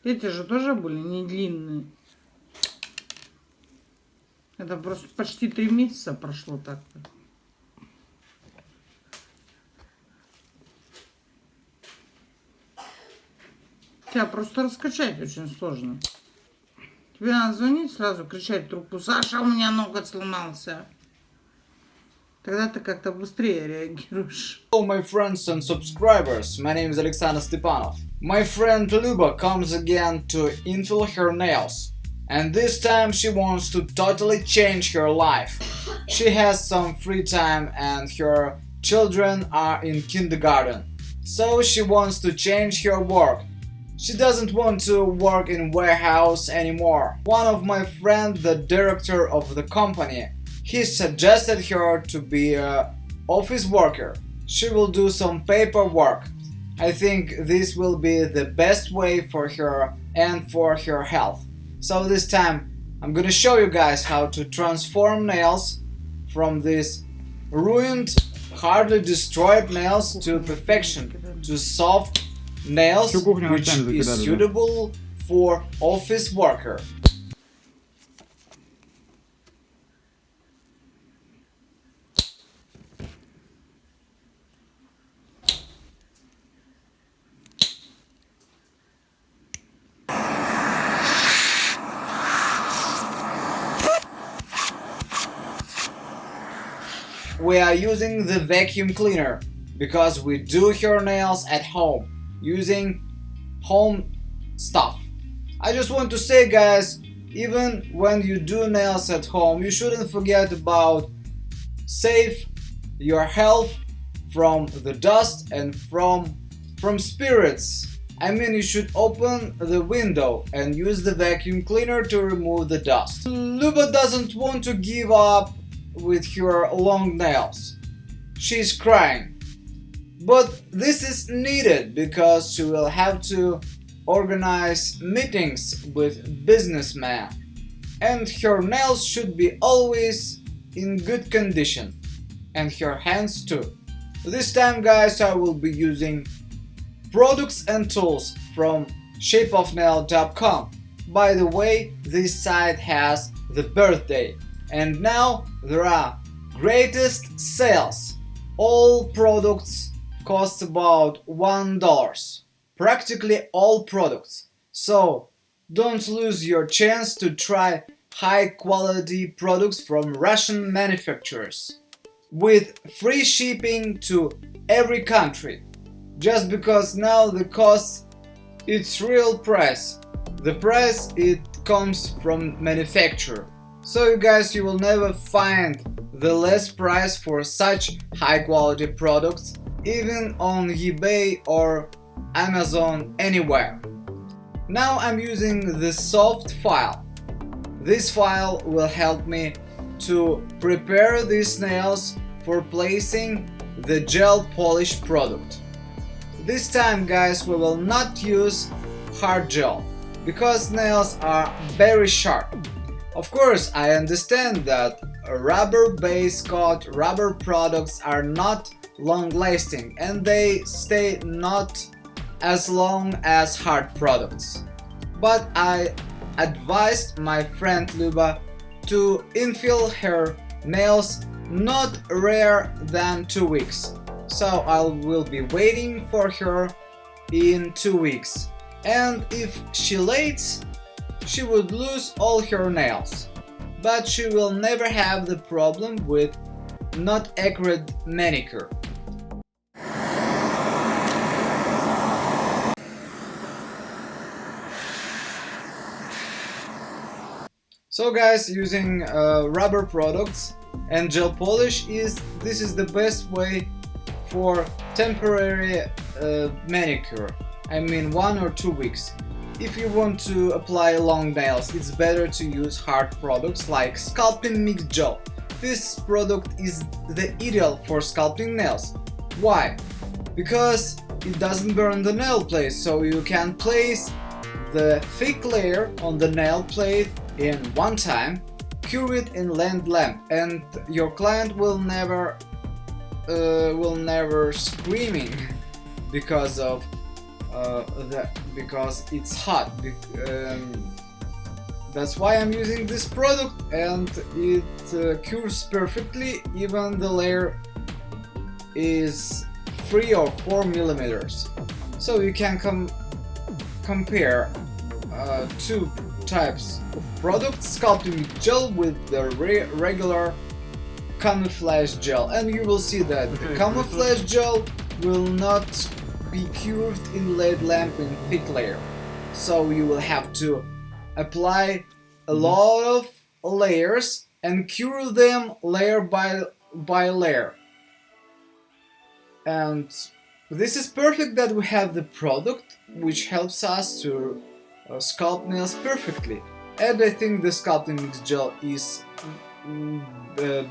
Эти же тоже были не длинные. Это просто почти 3 месяца прошло так-то. Тебя просто раскачать очень сложно. Тебе надо звонить сразу, кричать в трубку: Саша, у меня ноготь сломался. Тогда ты как-то быстрее реагируешь. Hello my friends and subscribers, my name is Alexander Stepanov. My friend Luba comes again to infill her nails. And this time she wants to totally change her life. She has some free time and her children are in kindergarten. So she wants to change her work. She doesn't want to work in warehouse anymore. One of my friends, the director of the company, he suggested her to be an office worker. She will do some paperwork. I think this will be the best way for her and for her health. So this time I'm gonna show you guys how to transform nails from these ruined, hardly destroyed nails to perfection, to soft nails which is suitable for office worker. We are using the vacuum cleaner because we do her nails at home using home stuff. I just want to say, guys, even when you do nails at home, you shouldn't forget about save your health from the dust and from spirits. I mean, you should open the window and use the vacuum cleaner to remove the dust. Luba doesn't want to give up with her long nails. She's crying. But this is needed because she will have to organize meetings with businessmen. And her nails should be always in good condition. And her hands too. This time, guys, I will be using products and tools from shapeofnail.com. By the way, this site has the birthday. And now there are greatest sales. All products cost about $1. Practically all products. So don't lose your chance to try high quality products from Russian manufacturers with free shipping to every country. Just because now the cost, it's real price. The price it comes from manufacturer. So you guys, you will never find the less price for such high quality products even on eBay or Amazon, anywhere. Now I'm using the soft file. This file will help me to prepare these nails for placing the gel polish product. This time, guys, we will not use hard gel because nails are very sharp. Of course, I understand that rubber-based coat rubber products are not long-lasting and they stay not as long as hard products. But I advised my friend Luba to infill her nails not rare than 2 weeks. So I will be waiting for her in 2 weeks. And if she lates, she would lose all her nails. But she will never have the problem with not accurate manicure. So guys, using rubber products and gel polish this is the best way for temporary manicure. I mean 1 or 2 weeks. If you want to apply long nails, it's better to use hard products like sculpting mix gel. This product is the ideal for sculpting nails. Why? Because it doesn't burn the nail plate, so you can place the thick layer on the nail plate in one time, cure it in land lamp, and your client will never screaming because of because it's hot. That's why I'm using this product, and it cures perfectly, even the layer is 3 or 4 millimeters. So you can compare two types of products, sculpting gel with the regular camouflage gel, and you will see that the camouflage gel will not be cured in LED lamp in thick layer. So you will have to apply a lot of layers and cure them layer by layer. And this is perfect that we have the product which helps us to sculpt nails perfectly. And I think the sculpting mix gel is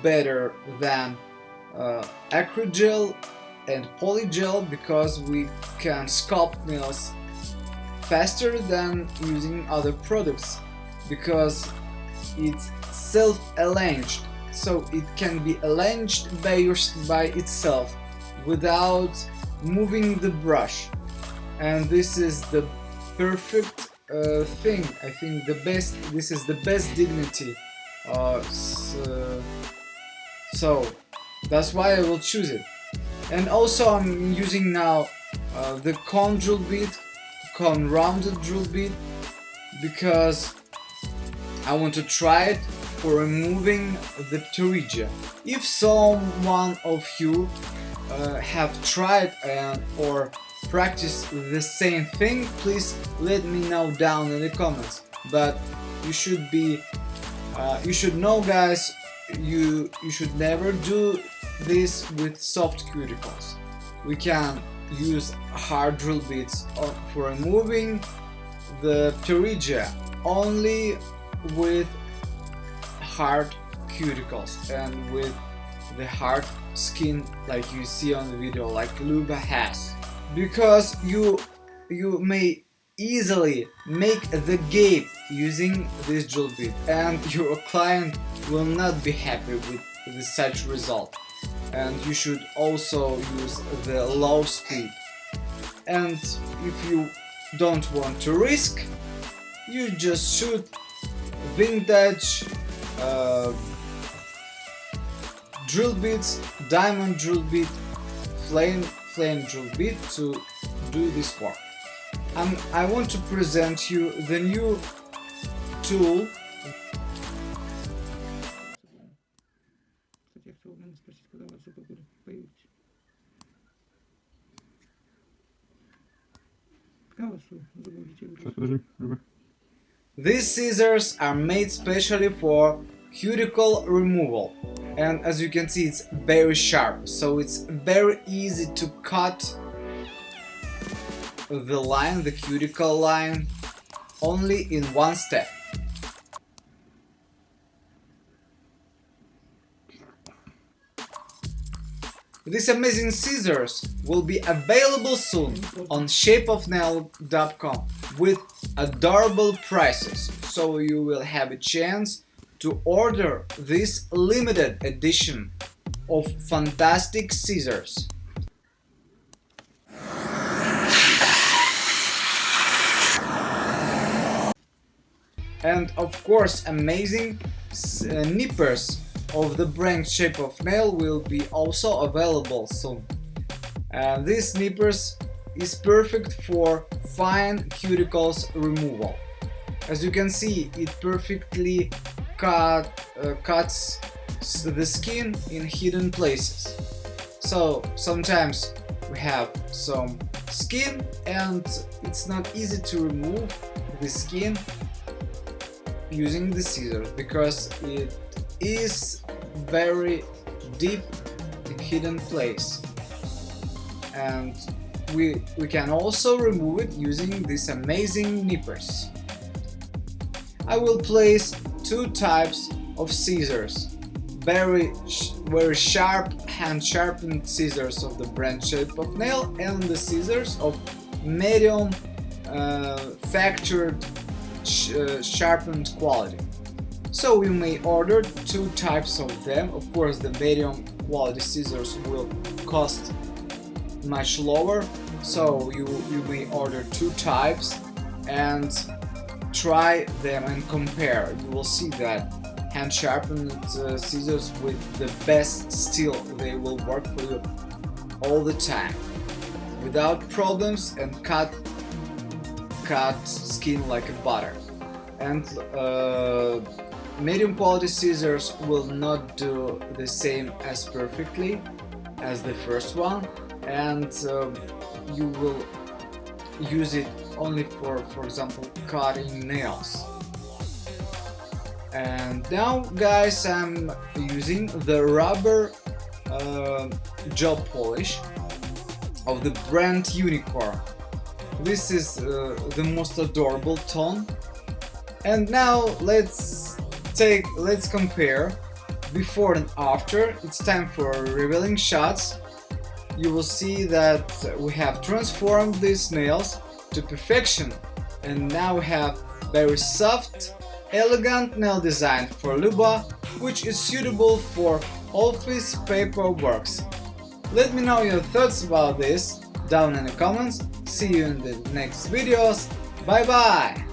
better than acrygel and polygel, because we can sculpt nails faster than using other products, because it's self-aligned, so it can be aligned by itself without moving the brush. And this is the perfect thing. I think this is the best dignity. So that's why I will choose it. And also I'm using now the cone drill bit, cone rounded drill bit, because I want to try it for removing the pterygia. If someone of you have tried or practiced the same thing, please let me know down in the comments. But you should know, guys, you should never do this with soft cuticles. We can use hard drill bits for removing the pterygia only with hard cuticles and with the hard skin, like you see on the video, like Luba has. Because you may easily make the gap using this drill bit, and your client will not be happy with such result. And you should also use the low speed. And if you don't want to risk, you just shoot vintage drill bits, diamond drill bit, flame drill bit to do this work. I want to present you the new tool. These scissors are made specially for cuticle removal, and as you can see, it's very sharp, so it's very easy to cut the line, the cuticle line, only in one step. These amazing scissors will be available soon on shapeofnail.com with adorable prices, so you will have a chance to order this limited edition of fantastic scissors. And of course, amazing nippers of the brand Shape of Nail will be also available soon. This nippers is perfect for fine cuticles removal. As you can see, it perfectly cuts the skin in hidden places. So sometimes we have some skin and it's not easy to remove the skin using the scissors, because it is very deep in hidden place, and we can also remove it using these amazing nippers. I will place two types of scissors, very sharp hand sharpened scissors of the brand Shape of Nail, and the scissors of medium factored sharpened quality. So you may order two types of them. Of course, the medium quality scissors will cost much lower So you may order 2 types and try them and compare. You will see that hand sharpened scissors with the best steel, they will work for you all the time without problems and cut skin like a butter. And medium quality scissors will not do the same as perfectly as the first one, and you will use it only for example cutting nails. And now guys, I'm using the rubber gel polish of the brand Unicorn. This is the most adorable tone. And now let's compare before and after. It's time for revealing shots. You will see that we have transformed these nails to perfection, and now we have very soft, elegant nail design for Luba, which is suitable for office paperworks. Let me know your thoughts about this down in the comments. See you in the next videos. Bye bye!